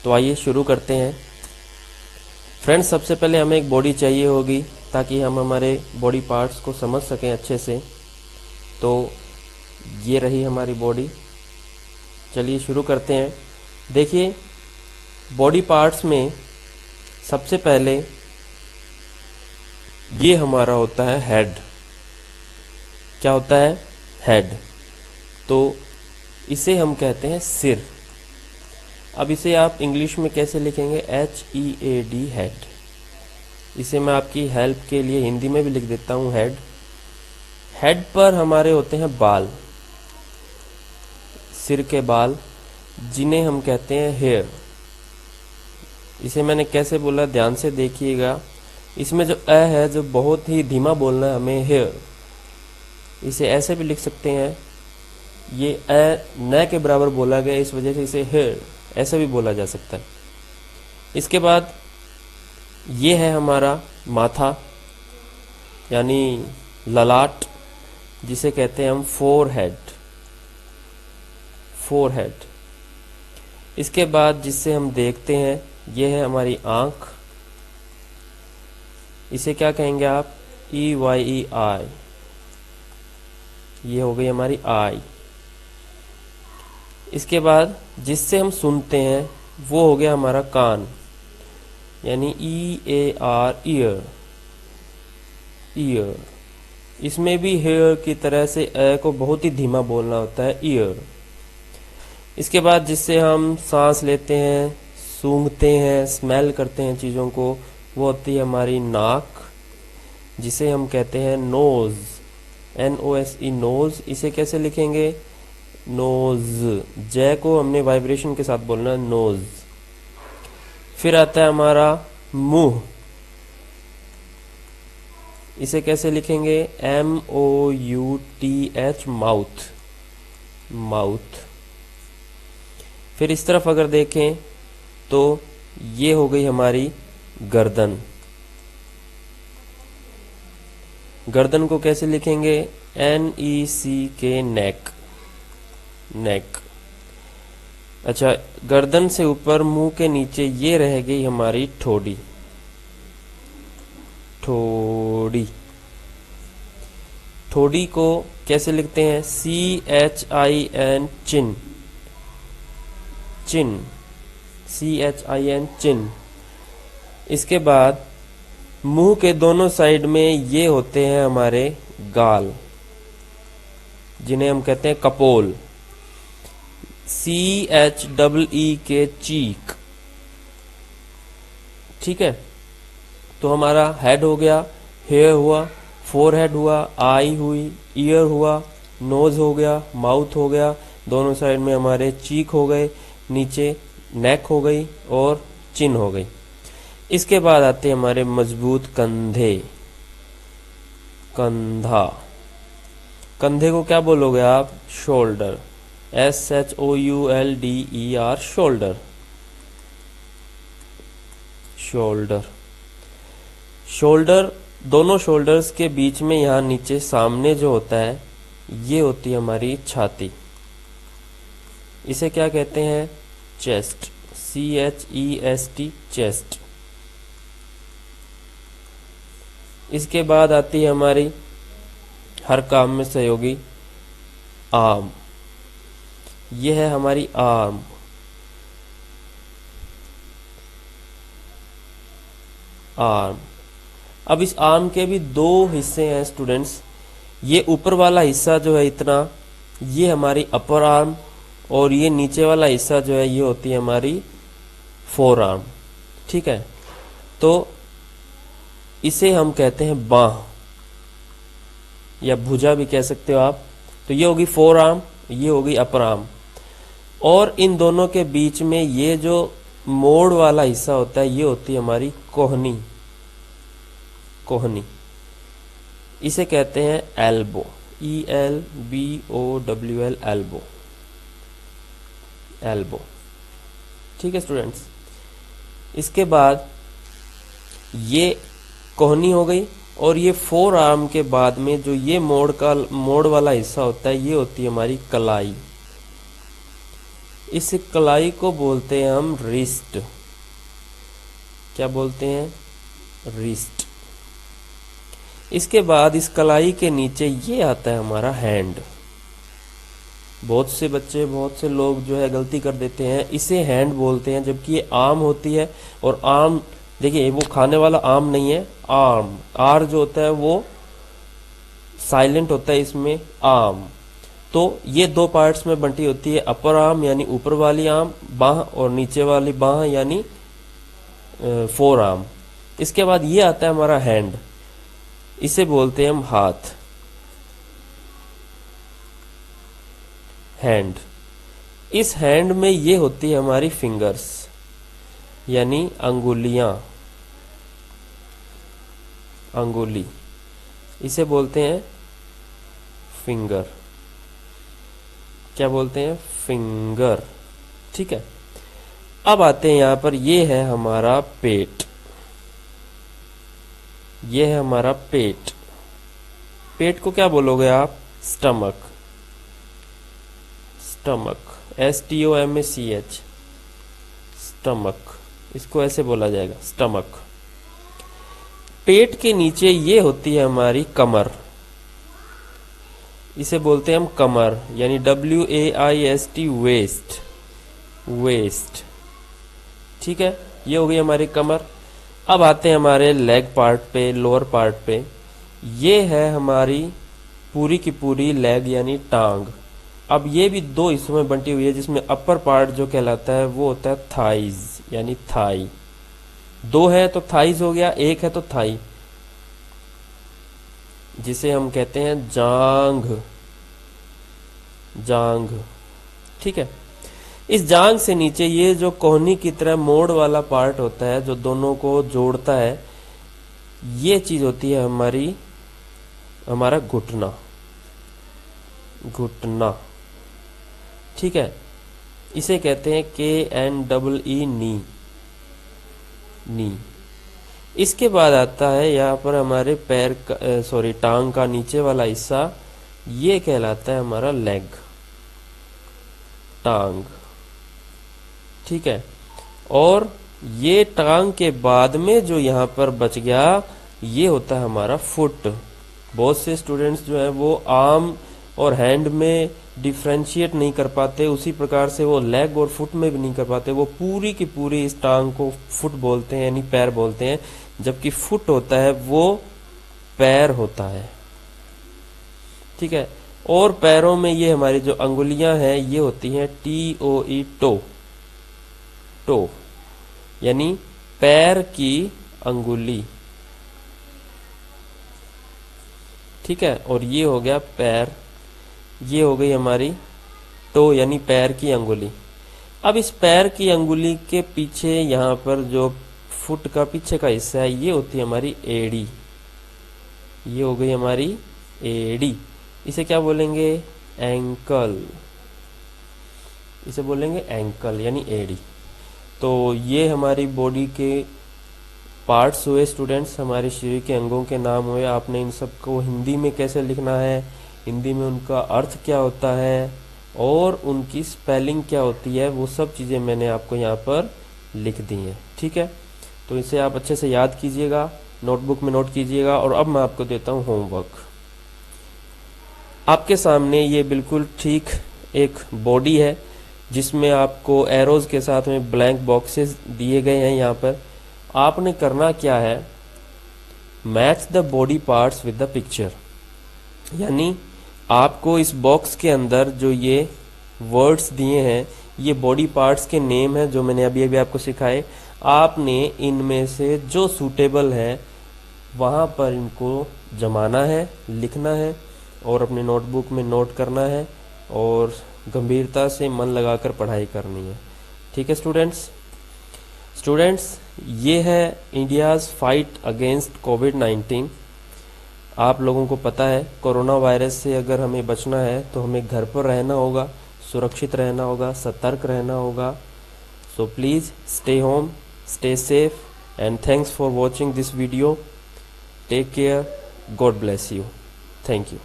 तो आइए शुरू करते हैं। फ्रेंड्स, सबसे पहले हमें एक बॉडी चाहिए होगी ताकि हम हमारे बॉडी पार्ट्स को समझ सकें अच्छे से। तो ये रही हमारी बॉडी। चलिए शुरू करते हैं। देखिए, बॉडी पार्ट्स में सबसे पहले ये हमारा होता है हेड। क्या होता है? हेड। तो इसे हम कहते हैं सिर। अब इसे आप इंग्लिश में कैसे लिखेंगे? HEAD, head. इसे मैं आपकी हेल्प के लिए हिंदी में भी लिख देता हूँ, हेड। हेड पर हमारे होते हैं बाल, सिर के बाल, जिन्हें हम कहते हैं हेयर। इसे मैंने कैसे बोला, ध्यान से देखिएगा। इसमें जो अ है, जो बहुत ही धीमा बोलना है हमें, हेयर। इसे ऐसे भी लिख सकते हैं, ये अ न के बराबर बोला गया, इस वजह से इसे हेयर ऐसे भी बोला जा सकता है। इसके बाद ये है हमारा माथा, यानी ललाट, जिसे कहते हैं हम फोरहेड। फोरहेड। इसके बाद जिससे हम देखते हैं, ये है हमारी आंख। इसे क्या कहेंगे आप? EYE, आई। ये हो गई हमारी आई। इसके बाद जिससे हम सुनते हैं, वो हो गया हमारा कान, यानी EAR, ईयर। ईयर। इसमें भी हेयर की तरह से अ को बहुत ही धीमा बोलना होता है, ईयर। इसके बाद जिससे हम सांस लेते हैं, सूंघते हैं, स्मेल करते हैं चीज़ों को, वो होती है हमारी नाक, जिसे हम कहते हैं नोज़, NOSE, नोज़। इसे कैसे लिखेंगे? नोज़। जय को हमने वाइब्रेशन के साथ बोलना, नोज़। फिर आता है हमारा मुंह। इसे कैसे लिखेंगे? MOUTH, mouth. माउथ। फिर इस तरफ अगर देखें तो ये हो गई हमारी गर्दन। गर्दन को कैसे लिखेंगे? NECK, नेक। नेक। अच्छा, गर्दन से ऊपर मुंह के नीचे ये रह गई हमारी ठोड़ी। ठोड़ी। ठोड़ी को कैसे लिखते हैं? CHIN, चिन। चिन। CHIN, चिन। इसके बाद मुंह के दोनों साइड में ये होते हैं हमारे गाल, जिन्हें हम कहते हैं कपोल। CHEEK, चीक। ठीक है। तो हमारा हेड हो गया, हेयर हुआ, फोरहेड हुआ, आई हुई, ईयर हुआ, नोज हो गया, माउथ हो गया, दोनों साइड में हमारे चीक हो गए, नीचे नेक हो गई और चिन हो गई। इसके बाद आते हैं हमारे मजबूत कंधे। कंधा। कंधे को क्या बोलोगे आप? Shoulder. SHOULDER, shoulder. Shoulder. Shoulder, दोनों शोल्डर्स के बीच में यहाँ नीचे सामने जो होता है, ये होती है हमारी छाती। इसे क्या कहते हैं? चेस्ट। CHEST, chest. इसके बाद आती है हमारी हर काम में सहयोगी आर्म। यह है हमारी आर्म। आर्म। अब इस आर्म के भी दो हिस्से हैं स्टूडेंट्स। ये ऊपर वाला हिस्सा जो है इतना, ये हमारी अपर आर्म, और ये नीचे वाला हिस्सा जो है ये होती है हमारी फोर आर्म। ठीक है। तो इसे हम कहते हैं बाह, या भुजा भी कह सकते हो आप। तो ये होगी फोर आर्म, ये होगी अपर आर्म, और इन दोनों के बीच में ये जो मोड़ वाला हिस्सा होता है, ये होती है हमारी कोहनी। कोहनी। इसे कहते हैं एल्बो। ELBOWL, elbow. एल्बो। ठीक है स्टूडेंट्स। इसके बाद ये कोहनी हो गई, और ये फोर आर्म के बाद में जो ये मोड़ वाला हिस्सा होता है, ये होती है हमारी कलाई। इस कलाई को बोलते हैं हम रिस्ट। क्या बोलते हैं? रिस्ट। इसके बाद इस कलाई के नीचे ये आता है हमारा हैंड। बहुत से बच्चे, बहुत से लोग जो है गलती कर देते हैं, इसे हैंड बोलते हैं, जबकि ये आर्म होती है। और आर्म, देखिए वो खाने वाला आम नहीं है, आर्म, आर जो होता है वो साइलेंट होता है इसमें, आर्म। तो ये दो पार्ट्स में बंटी होती है, अपर आर्म यानी ऊपर वाली आर्म बाह, और नीचे वाली बाह यानी फोर आर्म। इसके बाद ये आता है हमारा हैंड, इसे बोलते हैं हम हाथ, हैंड। इस हैंड में ये होती है हमारी फिंगर्स यानी अंगुलियां, अंगुली, इसे बोलते हैं फिंगर। क्या बोलते हैं? फिंगर। ठीक है। अब आते हैं यहां पर, ये है हमारा पेट, ये है हमारा पेट। पेट को क्या बोलोगे आप? स्टमक, स्टमक, STOMACH, स्टमक, इसको ऐसे बोला जाएगा, स्टमक। पेट के नीचे ये होती है हमारी कमर, इसे बोलते हैं हम कमर यानी WAIST, वेस्ट, वेस्ट। ठीक है, ये हो गई हमारी कमर। अब आते हैं हमारे लेग पार्ट पे, लोअर पार्ट पे। ये है हमारी पूरी की पूरी लेग यानी टांग। अब ये भी दो हिस्सों में बंटी हुई है, जिसमें अपर पार्ट जो कहलाता है वो होता है थाइज यानी थाई। दो है तो थाइज हो गया, एक है तो थाई, जिसे हम कहते हैं जांघ, जांघ। ठीक है। इस जांघ से नीचे ये जो कोहनी की तरह मोड़ वाला पार्ट होता है जो दोनों को जोड़ता है, ये चीज होती है हमारी, हमारा घुटना, घुटना। ठीक है, इसे कहते हैं KNEE, नी, नी। इसके बाद आता है यहाँ पर हमारे पैर का, सॉरी टांग का नीचे वाला हिस्सा, ये कहलाता है हमारा लेग, टांग। ठीक है। और ये टांग के बाद में जो यहाँ पर बच गया, ये होता है हमारा फुट। बहुत से स्टूडेंट्स जो है वो आर्म और हैंड में डिफ्रेंशिएट नहीं कर पाते, उसी प्रकार से वो लेग और फुट में भी नहीं कर पाते। वो पूरी की पूरी इस टांग को फुट बोलते हैं यानी पैर बोलते हैं, जबकि फुट होता है वो पैर होता है। ठीक है। और पैरों में ये हमारी जो अंगुलियां हैं ये होती हैं TOE, टो, टो यानी पैर की अंगुली। ठीक है। और ये हो गया पैर, ये हो गई हमारी टो यानी पैर की अंगुली। अब इस पैर की अंगुली के पीछे यहाँ पर जो फुट का पीछे का हिस्सा है, ये होती है हमारी एड़ी, ये हो गई हमारी एड़ी। इसे क्या बोलेंगे? एंकल, इसे बोलेंगे एंकल यानी एड़ी। तो ये हमारी बॉडी के पार्ट्स हुए स्टूडेंट्स, हमारे शरीर के अंगों के नाम हुए। आपने इन सब को हिंदी में कैसे लिखना है, हिंदी में उनका अर्थ क्या होता है और उनकी स्पेलिंग क्या होती है, वो सब चीज़ें मैंने आपको यहाँ पर लिख दी हैं। ठीक है। तो इसे आप अच्छे से याद कीजिएगा, नोटबुक में नोट कीजिएगा। और अब मैं आपको देता हूँ होमवर्क। आपके सामने ये बिल्कुल ठीक एक बॉडी है, जिसमें आपको एरोज के साथ में ब्लैंक बॉक्सेस दिए गए हैं। यहाँ पर आपने करना क्या है, match the body parts with the picture. यानी आपको इस बॉक्स के अंदर जो ये वर्ड्स दिए हैं, ये बॉडी पार्ट्स के नेम हैं जो मैंने अभी अभी आपको सिखाए। आपने इनमें से जो सूटेबल है वहाँ पर इनको जमाना है, लिखना है और अपने नोटबुक में नोट करना है और गंभीरता से मन लगाकर पढ़ाई करनी है। ठीक है स्टूडेंट्स। स्टूडेंट्स, ये है इंडियाज़ फाइट अगेंस्ट कोविड-19। आप लोगों को पता है कोरोना वायरस से अगर हमें बचना है तो हमें घर पर रहना होगा, सुरक्षित रहना होगा, सतर्क रहना होगा। So please stay home, stay safe, and thanks for watching this video. Take care. God bless you. Thank you.